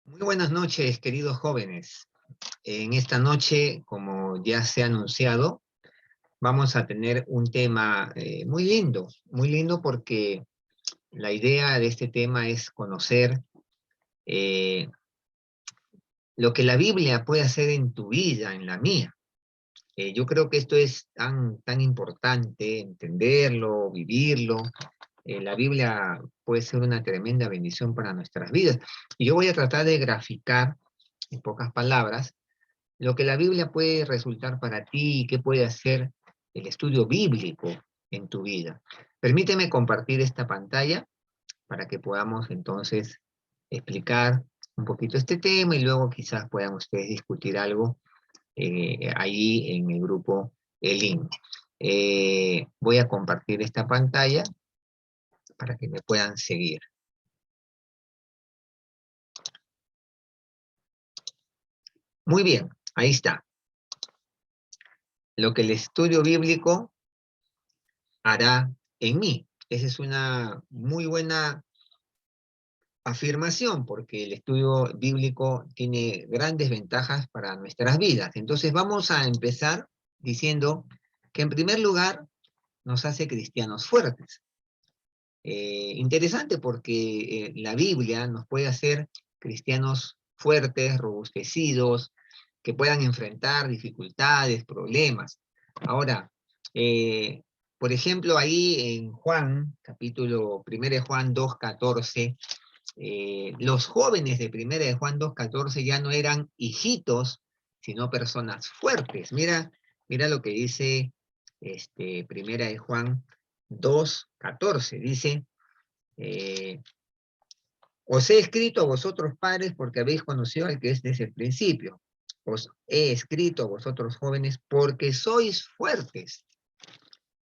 Muy buenas noches, queridos jóvenes. En esta noche, como ya se ha anunciado, vamos a tener un tema muy lindo porque la idea de este tema es conocer eh, lo que la Biblia puede hacer en tu vida, en la mía. Yo creo que esto es tan importante, entenderlo, vivirlo. La Biblia puede ser una tremenda bendición para nuestras vidas. Y yo voy a tratar de graficar, en pocas palabras, lo que la Biblia puede resultar para ti y qué puede hacer el estudio bíblico en tu vida. Permíteme compartir esta pantalla para que podamos entonces explicar un poquito este tema y luego quizás puedan ustedes discutir algo ahí en el grupo El link. Voy a compartir esta pantalla para que me puedan seguir. Muy bien, ahí está. Lo que el estudio bíblico hará en mí. Esa es una muy buena afirmación, porque el estudio bíblico tiene grandes ventajas para nuestras vidas. Entonces vamos a empezar diciendo que en primer lugar nos hace cristianos fuertes. Interesante porque la Biblia nos puede hacer cristianos fuertes, robustecidos, que puedan enfrentar dificultades, problemas. Ahora, eh, por ejemplo, ahí en Juan, capítulo 1 de Juan 2:14, los jóvenes de Primera de Juan 2:14 ya no eran hijitos, sino personas fuertes. Mira lo que dice Primera de Juan 2:14. Dice, eh, os he escrito a vosotros padres porque habéis conocido al que es desde el principio. Os he escrito a vosotros jóvenes porque sois fuertes.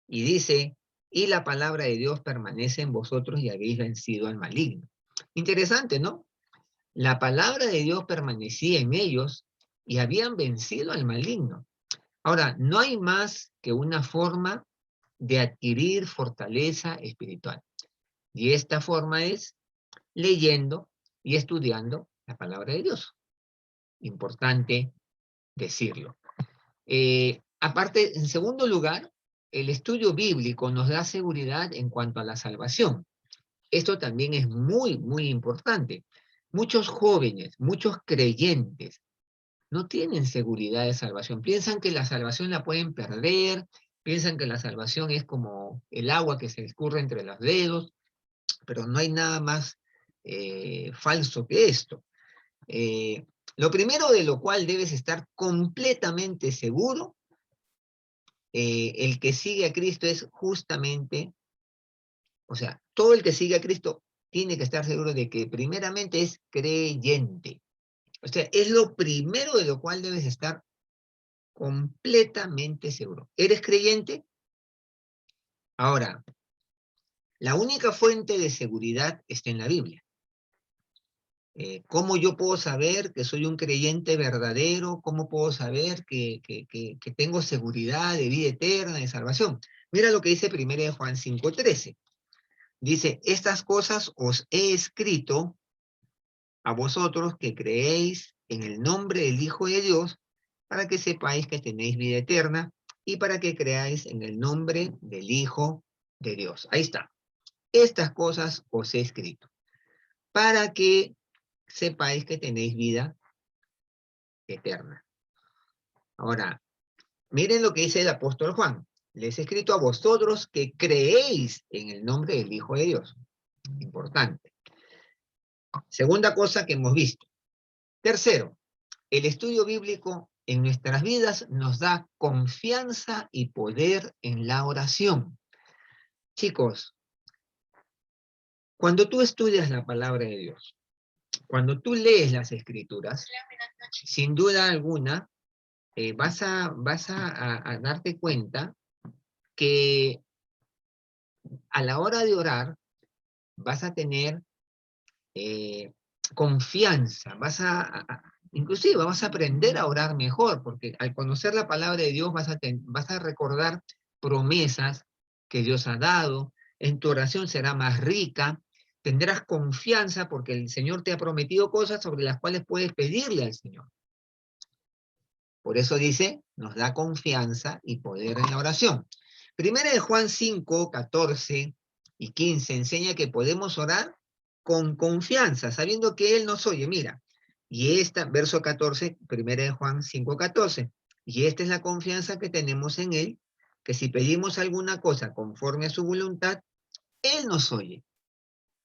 Y dice, y la palabra de Dios permanece en vosotros y habéis vencido al maligno. Interesante, ¿no? La palabra de Dios permanecía en ellos y habían vencido al maligno. Ahora, no hay más que una forma de adquirir fortaleza espiritual. Y esta forma es leyendo y estudiando la palabra de Dios. Importante decirlo. Aparte, en segundo lugar, el estudio bíblico nos da seguridad en cuanto a la salvación. Esto también es muy importante. Muchos jóvenes, muchos creyentes, no tienen seguridad de salvación. Piensan que la salvación la pueden perder, piensan que la salvación es como el agua que se escurre entre los dedos, pero no hay nada más falso que esto. Eh, lo primero de lo cual debes estar completamente seguro, el que sigue a Cristo es justamente, o sea, todo el que sigue a Cristo tiene que estar seguro de que primeramente es creyente. O sea, es lo primero de lo cual debes estar completamente seguro. ¿Eres creyente? Ahora, la única fuente de seguridad está en la Biblia. ¿Cómo yo puedo saber que soy un creyente verdadero? ¿Cómo puedo saber que tengo seguridad de vida eterna, de salvación? Mira lo que dice 1 de Juan 5:13. Dice, estas cosas os he escrito a vosotros que creéis en el nombre del Hijo de Dios, para que sepáis que tenéis vida eterna y para que creáis en el nombre del Hijo de Dios. Ahí está. Estas cosas os he escrito, para que sepáis que tenéis vida eterna. Ahora, miren lo que dice el apóstol Juan. Les he escrito a vosotros que creéis en el nombre del Hijo de Dios. Importante. Segunda cosa que hemos visto. Tercero, el estudio bíblico en nuestras vidas nos da confianza y poder en la oración. Chicos, cuando tú estudias la palabra de Dios, cuando tú lees las escrituras, sin duda alguna, vas a darte cuenta que a la hora de orar vas a tener eh, confianza, inclusive vas a aprender a orar mejor, porque al conocer la palabra de Dios vas a recordar promesas que Dios ha dado, en tu oración será más rica, Tendrás confianza porque el Señor te ha prometido cosas sobre las cuales puedes pedirle al Señor. Por eso dice, nos da confianza y poder en la oración. Primera de Juan 5, 14 y 15 enseña que podemos orar con confianza, sabiendo que Él nos oye. Mira, y esta, verso 14, primera de Juan 5, 14. Y esta es la confianza que tenemos en Él, que si pedimos alguna cosa conforme a su voluntad, Él nos oye.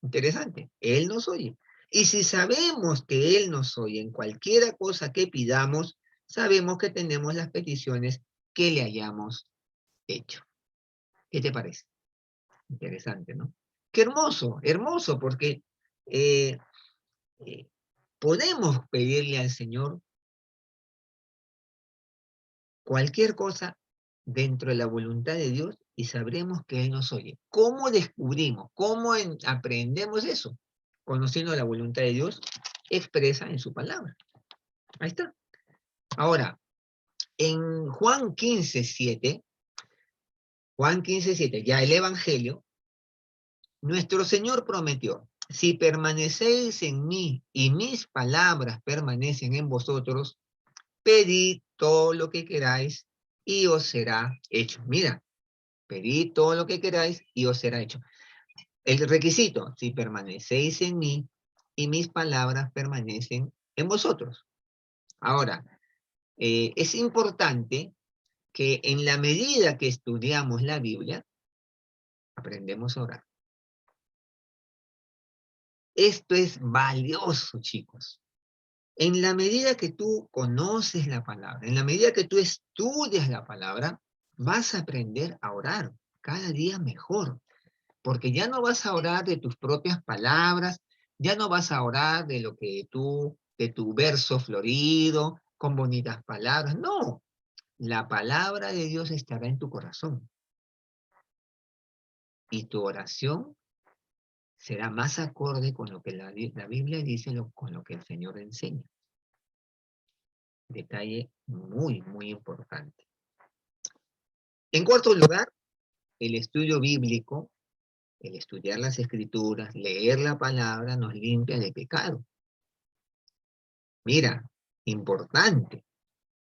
Interesante, Él nos oye. Y si sabemos que Él nos oye en cualquiera cosa que pidamos, sabemos que tenemos las peticiones que le hayamos hecho. ¿Qué te parece? Interesante, ¿no? Qué hermoso, hermoso, porque eh, eh, podemos pedirle al Señor cualquier cosa dentro de la voluntad de Dios y sabremos que Él nos oye. ¿Cómo descubrimos? ¿Cómo aprendemos eso? Conociendo la voluntad de Dios expresa en su palabra. Ahí está. Ahora, en Juan 15:7, ya el Evangelio, nuestro Señor prometió, si permanecéis en mí y mis palabras permanecen en vosotros, pedid todo lo que queráis y os será hecho. Mira, pedid todo lo que queráis y os será hecho. El requisito, si permanecéis en mí y mis palabras permanecen en vosotros. Ahora, es importante que en la medida que estudiamos la Biblia, aprendemos a orar. Esto es valioso, chicos. En la medida que tú conoces la palabra, en la medida que tú estudias la palabra, vas a aprender a orar cada día mejor. Porque ya no vas a orar de tus propias palabras, ya no vas a orar de lo que tú, de tu verso florido, con bonitas palabras. No, la palabra de Dios estará en tu corazón. Y tu oración será más acorde con lo que la Biblia dice, con lo que el Señor enseña. Detalle muy, muy importante. En cuarto lugar, el estudio bíblico, el estudiar las escrituras, leer la palabra, nos limpia de pecado. Mira, importante,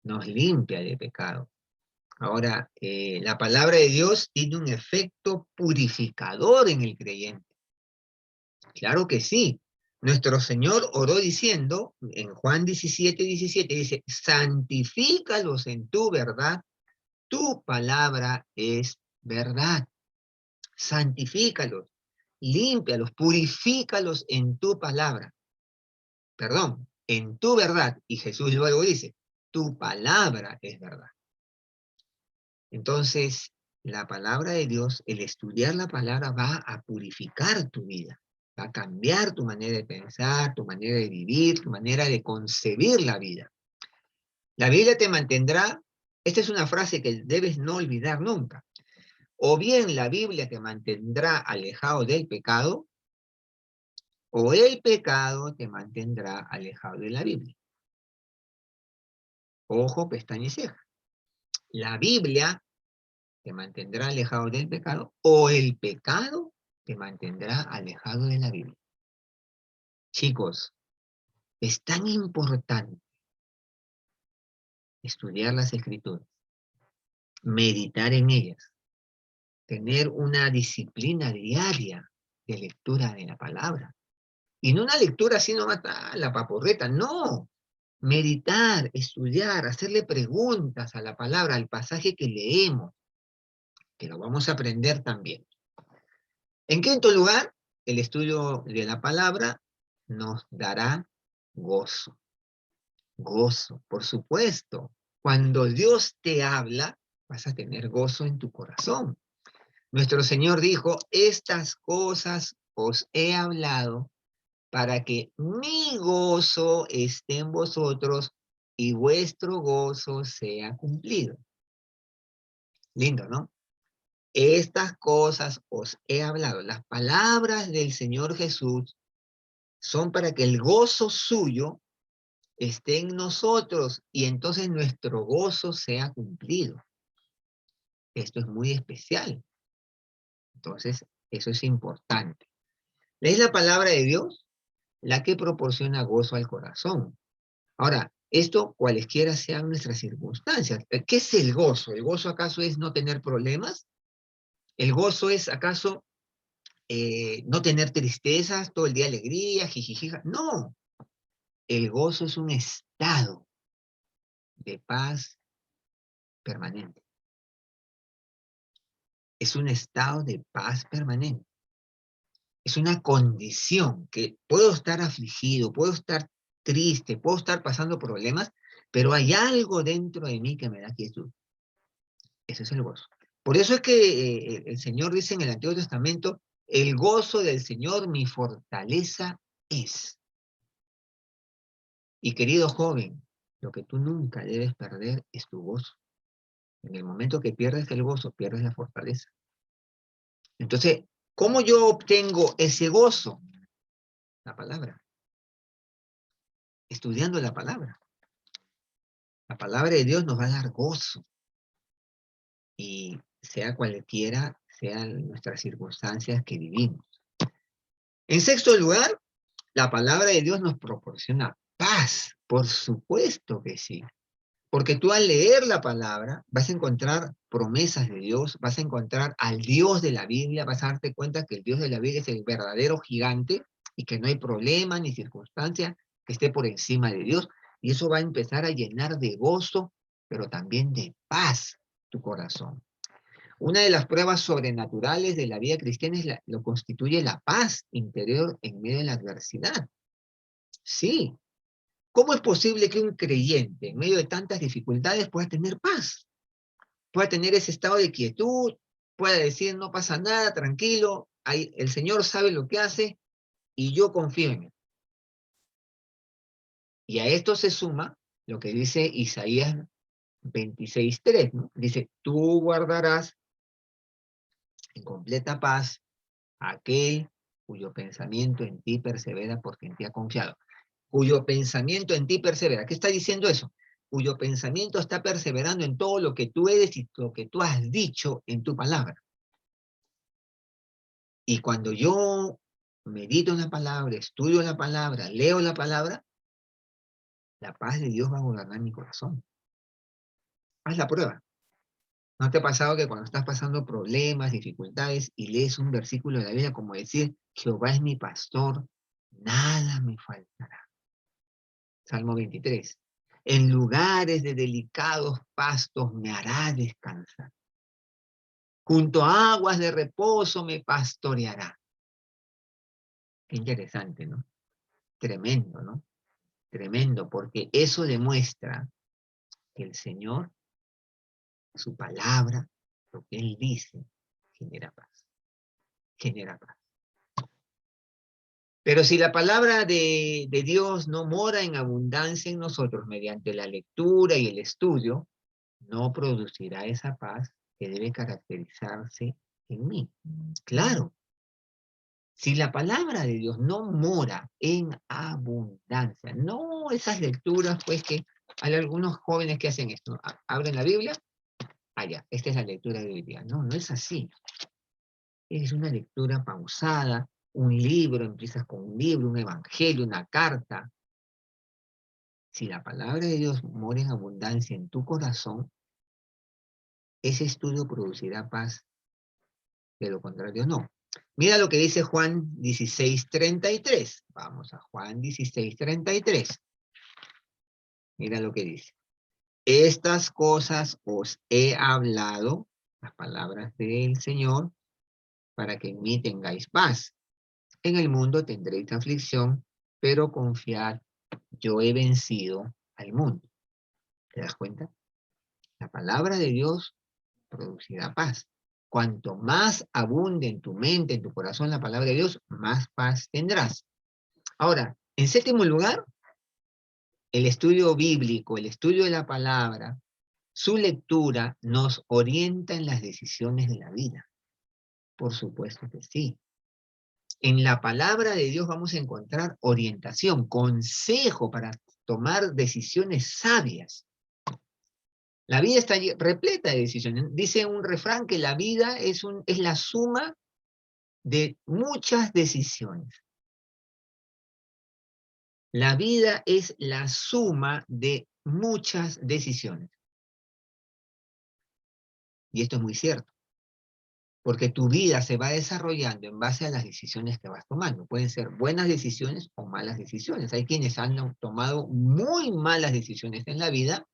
nos limpia de pecado. Ahora, la palabra de Dios tiene un efecto purificador en el creyente. Claro que sí. Nuestro Señor oró diciendo, en Juan 17:17, dice, santifícalos en tu verdad, tu palabra es verdad. Santifícalos, límpialos, purifícalos en tu palabra. Perdón, en tu verdad. Y Jesús luego dice, tu palabra es verdad. Entonces, la palabra de Dios, el estudiar la palabra va a purificar tu vida, va a cambiar tu manera de pensar, tu manera de vivir, tu manera de concebir la vida. La Biblia te mantendrá, esta es una frase que debes no olvidar nunca, o bien la Biblia te mantendrá alejado del pecado, o el pecado te mantendrá alejado de la Biblia. Ojo, pestaña y ceja. La Biblia te mantendrá alejado del pecado, o el pecado te mantendrá alejado de la Biblia. Chicos, es tan importante estudiar las Escrituras, meditar en ellas, tener una disciplina diaria de lectura de la palabra. Y no una lectura así nomás, la paporreta, no. Meditar, estudiar, hacerle preguntas a la palabra, al pasaje que leemos, que lo vamos a aprender también. En quinto lugar, el estudio de la palabra nos dará gozo. Gozo, por supuesto. Cuando Dios te habla, vas a tener gozo en tu corazón. Nuestro Señor dijo, estas cosas os he hablado para que mi gozo esté en vosotros y vuestro gozo sea cumplido. Lindo, ¿no? Estas cosas os he hablado. Las palabras del Señor Jesús son para que el gozo suyo esté en nosotros y entonces nuestro gozo sea cumplido. Esto es muy especial. Entonces, eso es importante. Es la palabra de Dios la que proporciona gozo al corazón. Ahora, esto cualesquiera sean nuestras circunstancias. ¿Qué es el gozo? ¿El gozo acaso es no tener problemas? ¿El gozo es acaso no tener tristezas, todo el día alegría, jijijija? No, el gozo es un estado de paz permanente. Es un estado de paz permanente. Es una condición que puedo estar afligido, puedo estar triste, puedo estar pasando problemas, pero hay algo dentro de mí que me da quietud. Ese es el gozo. Por eso es que el Señor dice en el Antiguo Testamento, el gozo del Señor mi fortaleza es. Y querido joven, lo que tú nunca debes perder es tu gozo. En el momento que pierdes el gozo, pierdes la fortaleza. Entonces, ¿cómo yo obtengo ese gozo? La palabra. Estudiando la palabra. La palabra de Dios nos va a dar gozo. Y sea cualquiera sean nuestras circunstancias que vivimos. En sexto lugar, la palabra de Dios nos proporciona paz. Por supuesto que sí. Porque tú al leer la palabra vas a encontrar promesas de Dios, vas a encontrar al Dios de la Biblia, vas a darte cuenta que el Dios de la Biblia es el verdadero gigante y que no hay problema ni circunstancia que esté por encima de Dios. Y eso va a empezar a llenar de gozo, pero también de paz tu corazón. Una de las pruebas sobrenaturales de la vida cristiana lo constituye la paz interior en medio de la adversidad. Sí. ¿Cómo es posible que un creyente en medio de tantas dificultades pueda tener paz? Pueda tener ese estado de quietud, pueda decir no pasa nada, tranquilo, ahí, el Señor sabe lo que hace y yo confío en él. Y a esto se suma lo que dice Isaías 26:3, ¿no? Dice, tú guardarás en completa paz a aquel cuyo pensamiento en ti persevera porque en ti ha confiado. Cuyo pensamiento en ti persevera. ¿Qué está diciendo eso? Cuyo pensamiento está perseverando en todo lo que tú eres y lo que tú has dicho en tu palabra. Y cuando yo medito en la palabra, estudio la palabra, leo la palabra, la paz de Dios va a gobernar mi corazón. Haz la prueba. ¿No te ha pasado que cuando estás pasando problemas, dificultades, y lees un versículo de la Biblia como decir, Jehová es mi pastor, nada me faltará? Salmo 23. En lugares de delicados pastos me hará descansar. Junto a aguas de reposo me pastoreará. Qué interesante, ¿no? Tremendo, ¿no? Tremendo, porque eso demuestra que el Señor, su palabra, lo que Él dice, genera paz. Genera paz. Pero si la palabra de Dios no mora en abundancia en nosotros mediante la lectura y el estudio, no producirá esa paz que debe caracterizarse en mí. Claro, si la palabra de Dios no mora en abundancia, no esas lecturas, pues que hay algunos jóvenes que hacen esto, abren la Biblia, ya, esta es la lectura de hoy día. No, no es así. Es una lectura pausada, un libro, empiezas con un libro, un evangelio, una carta. Si la palabra de Dios mora en abundancia en tu corazón, ese estudio producirá paz, de lo contrario no. Mira lo que dice Juan 16:33. Vamos a Juan 16:33. Mira lo que dice. Estas cosas os he hablado, las palabras del Señor, para que en mí tengáis paz. En el mundo tendréis aflicción, pero confiad, yo he vencido al mundo. ¿Te das cuenta? La palabra de Dios producirá paz. Cuanto más abunde en tu mente, en tu corazón la palabra de Dios, más paz tendrás. Ahora, en séptimo lugar, el estudio bíblico, el estudio de la palabra, su lectura nos orienta en las decisiones de la vida. Por supuesto que sí. En la palabra de Dios vamos a encontrar orientación, consejo para tomar decisiones sabias. La vida está repleta de decisiones. Dice un refrán que la vida es la suma de muchas decisiones. La vida es la suma de muchas decisiones. Y esto es muy cierto, porque tu vida se va desarrollando en base a las decisiones que vas tomando. Pueden ser buenas decisiones o malas decisiones. Hay quienes han tomado muy malas decisiones en la vida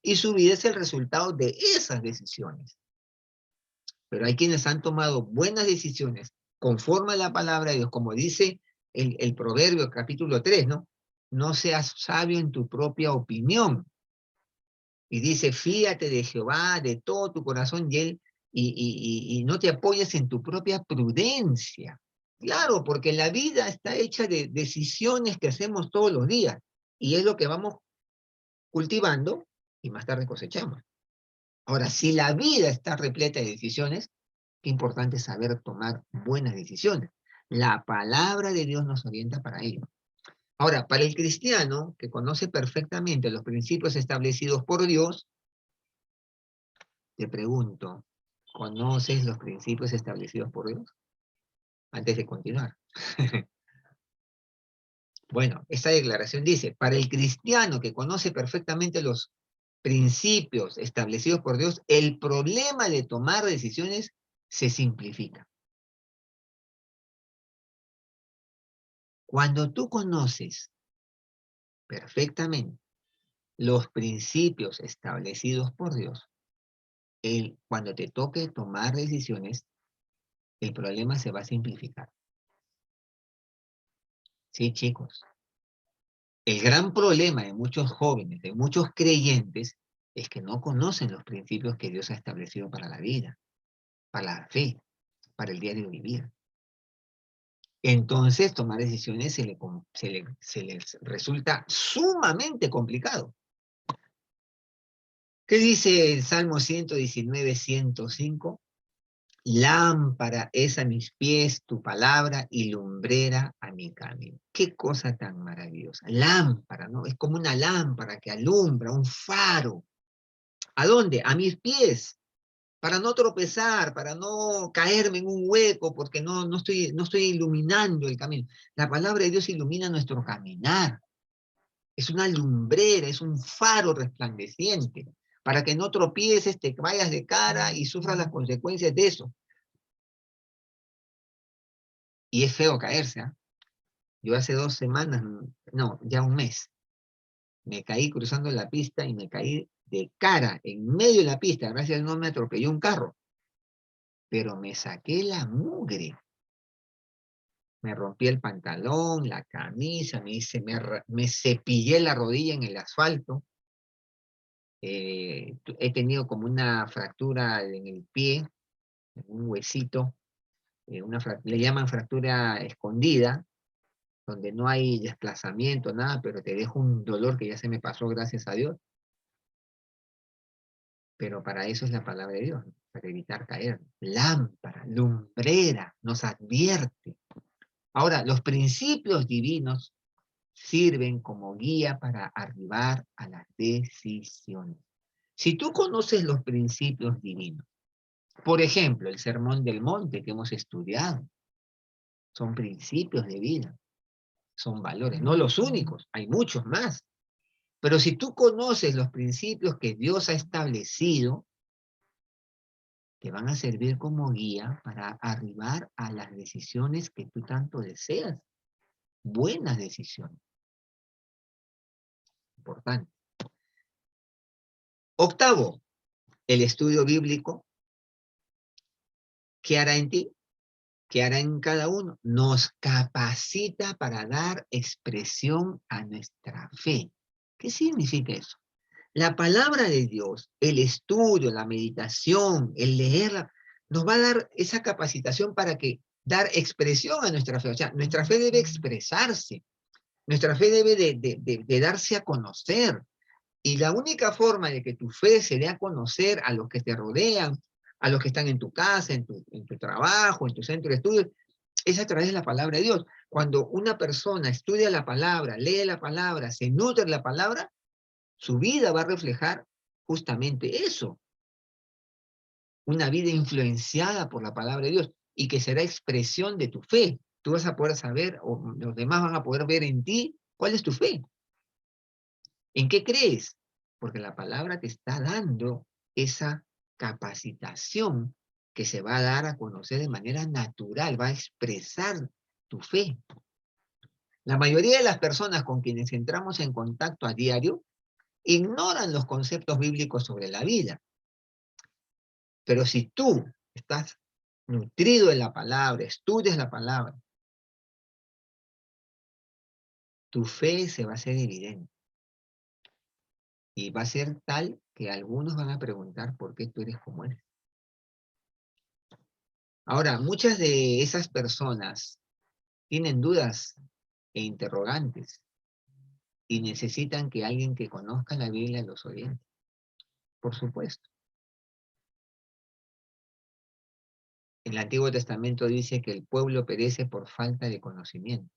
y su vida es el resultado de esas decisiones. Pero hay quienes han tomado buenas decisiones conforme a la palabra de Dios, como dice el Proverbio capítulo 3, ¿no? No seas sabio en tu propia opinión. Y dice, fíate de Jehová de todo tu corazón y no te apoyes en tu propia prudencia. Claro, porque la vida está hecha de decisiones que hacemos todos los días. Y es lo que vamos cultivando y más tarde cosechamos. Ahora, si la vida está repleta de decisiones, qué importante es saber tomar buenas decisiones. La palabra de Dios nos orienta para ello. Ahora, para el cristiano que conoce perfectamente los principios establecidos por Dios, te pregunto, ¿conoces los principios establecidos por Dios? Antes de continuar. Bueno, esta declaración dice, para el cristiano que conoce perfectamente los principios establecidos por Dios, el problema de tomar decisiones se simplifica. Cuando tú conoces perfectamente los principios establecidos por Dios, cuando te toque tomar decisiones, el problema se va a simplificar. Sí, chicos. El gran problema de muchos jóvenes, de muchos creyentes, es que no conocen los principios que Dios ha establecido para la vida, para la fe, para el diario vivir. Entonces, tomar decisiones se les resulta sumamente complicado. ¿Qué dice el Salmo 119, 105? Lámpara es a mis pies tu palabra y lumbrera a mi camino. Qué cosa tan maravillosa. Lámpara, ¿no? Es como una lámpara que alumbra, un faro. ¿A dónde? A mis pies. Para no tropezar, para no caerme en un hueco, porque no estoy iluminando el camino. La palabra de Dios ilumina nuestro caminar. Es una lumbrera, es un faro resplandeciente, para que no tropieces, te vayas de cara y sufras las consecuencias de eso. Y es feo caerse, ¿eh? Yo hace 2 semanas, no, ya un mes, me caí cruzando la pista y me caí de cara, en medio de la pista, gracias a Dios no me atropelló un carro, pero me saqué la mugre. Me rompí el pantalón, la camisa, me cepillé la rodilla en el asfalto. He tenido como una fractura en el pie, en un huesito, le llaman fractura escondida, donde no hay desplazamiento, nada, pero te dejo un dolor que ya se me pasó, gracias a Dios. Pero para eso es la palabra de Dios, ¿no? Para evitar caer. Lámpara, lumbrera, nos advierte. Ahora, los principios divinos sirven como guía para arribar a las decisiones. Si tú conoces los principios divinos, por ejemplo, el Sermón del Monte que hemos estudiado, son principios de vida, son valores, no los únicos, hay muchos más. Pero si tú conoces los principios que Dios ha establecido, te van a servir como guía para arribar a las decisiones que tú tanto deseas. Buenas decisiones. Importante. Octavo, el estudio bíblico. ¿Qué hará en ti? ¿Qué hará en cada uno? Nos capacita para dar expresión a nuestra fe. ¿Qué significa eso? La palabra de Dios, el estudio, la meditación, el leerla, nos va a dar esa capacitación para dar expresión a nuestra fe. O sea, nuestra fe debe expresarse, nuestra fe debe de darse a conocer. Y la única forma de que tu fe se dé a conocer a los que te rodean, a los que están en tu casa, en tu trabajo, en tu centro de estudios, es a través de la palabra de Dios. Cuando una persona estudia la palabra, lee la palabra, se nutre de la palabra, su vida va a reflejar justamente eso. Una vida influenciada por la palabra de Dios. y que será expresión de tu fe. Tú vas a poder saber, o los demás van a poder ver en ti, cuál es tu fe. ¿En qué crees? Porque la palabra te está dando esa capacitación que se va a dar a conocer de manera natural, va a expresar tu fe. La mayoría de las personas con quienes entramos en contacto a diario ignoran los conceptos bíblicos sobre la vida. Pero si tú estás nutrido en la palabra, estudias la palabra, tu fe se va a hacer evidente. Y va a ser tal que algunos van a preguntar por qué tú eres como eres. Ahora, muchas de esas personas tienen dudas e interrogantes y necesitan que alguien que conozca la Biblia los oriente. Por supuesto. El Antiguo Testamento dice que el pueblo perece por falta de conocimiento.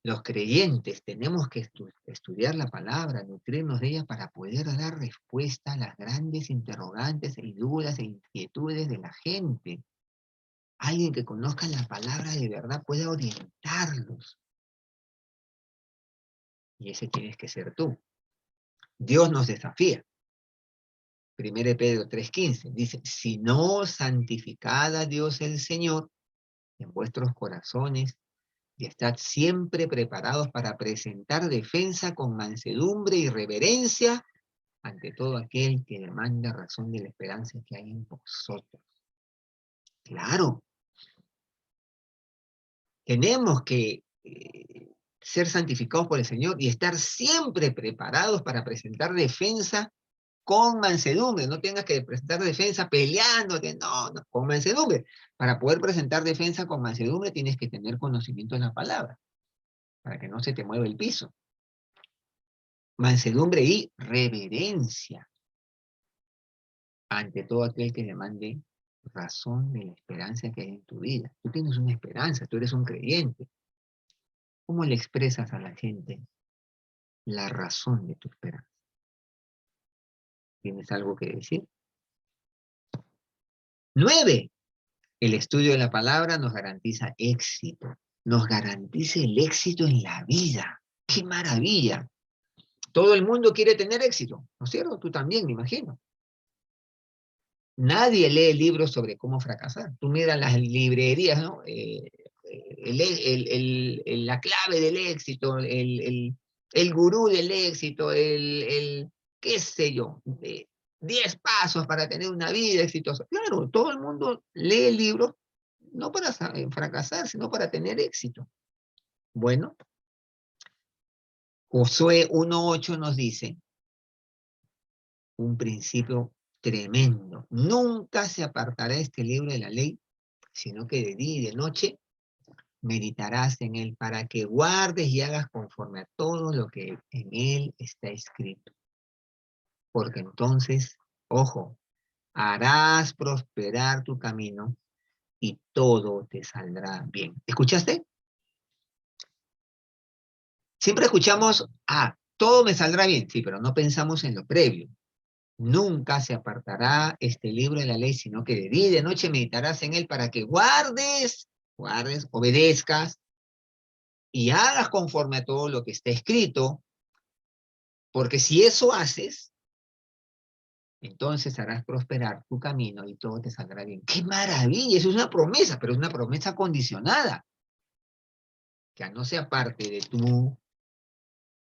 Los creyentes tenemos que estudiar la palabra, nutrirnos de ella para poder dar respuesta a las grandes interrogantes y dudas e inquietudes de la gente. Alguien que conozca la palabra de verdad puede orientarlos. Y ese tienes que ser tú. Dios nos desafía. 1 Pedro 3:15 dice, si no santificad a Dios el Señor en vuestros corazones y estad siempre preparados para presentar defensa con mansedumbre y reverencia ante todo aquel que demanda razón de la esperanza que hay en vosotros. Claro, tenemos que ser santificados por el Señor y estar siempre preparados para presentar defensa con mansedumbre. No tengas que presentar defensa peleándote, no, con mansedumbre. Para poder presentar defensa con mansedumbre tienes que tener conocimiento de la palabra, para que no se te mueva el piso. Mansedumbre y reverencia ante todo aquel que demande razón de la esperanza que hay en tu vida. Tú tienes una esperanza, tú eres un creyente. ¿Cómo le expresas a la gente la razón de tu esperanza? ¿Tienes algo que decir? 9. El estudio de la palabra nos garantiza éxito. Nos garantiza el éxito en la vida. ¡Qué maravilla! Todo el mundo quiere tener éxito, ¿no es cierto? Tú también, me imagino. Nadie lee libros sobre cómo fracasar. Tú miras las librerías, ¿no? La clave del éxito, el gurú del éxito, qué sé yo, 10 pasos para tener una vida exitosa. Claro, todo el mundo lee libros no para fracasar, sino para tener éxito. Bueno, Josué 1:8 nos dice un principio tremendo. Nunca se apartará este libro de la ley, sino que de día y de noche meditarás en él para que guardes y hagas conforme a todo lo que en él está escrito. Porque entonces, ojo, harás prosperar tu camino y todo te saldrá bien. ¿Escuchaste? Siempre escuchamos, todo me saldrá bien, sí, pero no pensamos en lo previo. Nunca se apartará este libro de la ley, sino que de día y de noche meditarás en él para que guardes, obedezcas y hagas conforme a todo lo que está escrito, porque si eso haces, entonces harás prosperar tu camino y todo te saldrá bien. ¡Qué maravilla! Eso es una promesa, pero es una promesa condicionada, que no sea parte de tu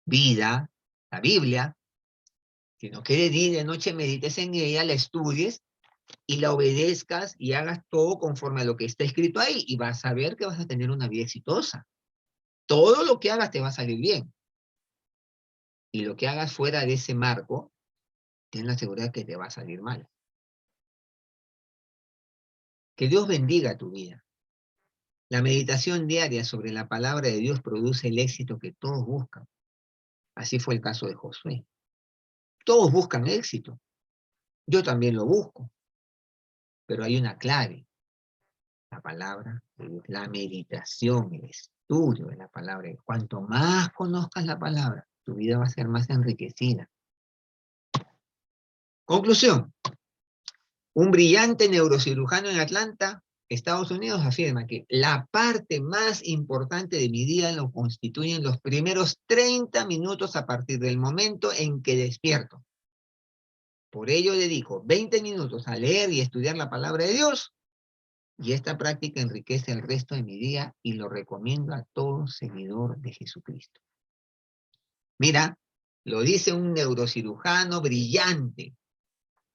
vida, la Biblia, sino que de día y de noche medites en ella, la estudies y la obedezcas y hagas todo conforme a lo que está escrito ahí y vas a ver que vas a tener una vida exitosa. Todo lo que hagas te va a salir bien. Y lo que hagas fuera de ese marco, ten la seguridad que te va a salir mal. Que Dios bendiga tu vida. La meditación diaria sobre la palabra de Dios produce el éxito que todos buscan. Así fue el caso de Josué. Todos buscan éxito. Yo también lo busco. Pero hay una clave. La palabra de Dios, la meditación, el estudio de la palabra. Cuanto más conozcas la palabra, tu vida va a ser más enriquecida. Conclusión. Un brillante neurocirujano en Atlanta, Estados Unidos, afirma que la parte más importante de mi día lo constituyen los primeros 30 minutos a partir del momento en que despierto. Por ello dedico 20 minutos a leer y estudiar la palabra de Dios, y esta práctica enriquece el resto de mi día y lo recomiendo a todo seguidor de Jesucristo. Mira, lo dice un neurocirujano brillante,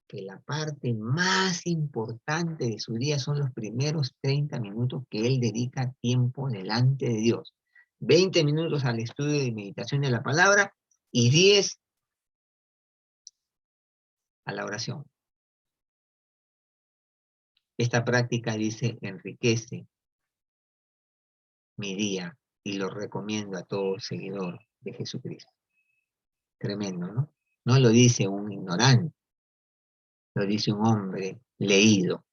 que la parte más importante de su día son los primeros 30 minutos que él dedica tiempo delante de Dios. 20 minutos al estudio y meditación de la palabra y 10 a la oración. Esta práctica, dice, enriquece mi día y lo recomiendo a todo seguidor de Jesucristo. Tremendo, ¿no? No lo dice un ignorante, lo dice un hombre leído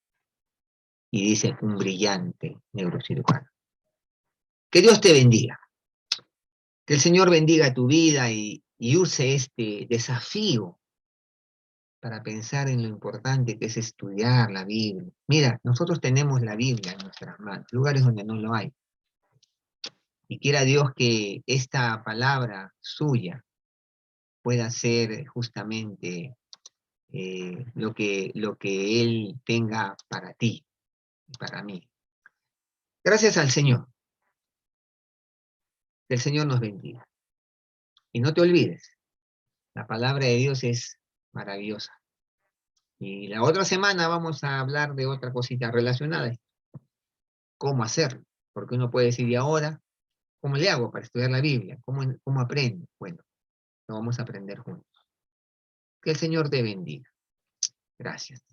y dice un brillante neurocirujano. Que Dios te bendiga. Que el Señor bendiga tu vida y use este desafío para pensar en lo importante que es estudiar la Biblia. Mira, nosotros tenemos la Biblia en nuestras manos, lugares donde no lo hay. Y quiera Dios que esta palabra suya pueda ser justamente lo que Él tenga para ti y para mí. Gracias al Señor. Que el Señor nos bendiga. Y no te olvides, la palabra de Dios es maravillosa. Y la otra semana vamos a hablar de otra cosita relacionada. ¿Cómo hacerlo? Porque uno puede decir, ¿y ahora cómo le hago para estudiar la Biblia? ¿Cómo aprendo? Bueno, lo vamos a aprender juntos. Que el Señor te bendiga. Gracias.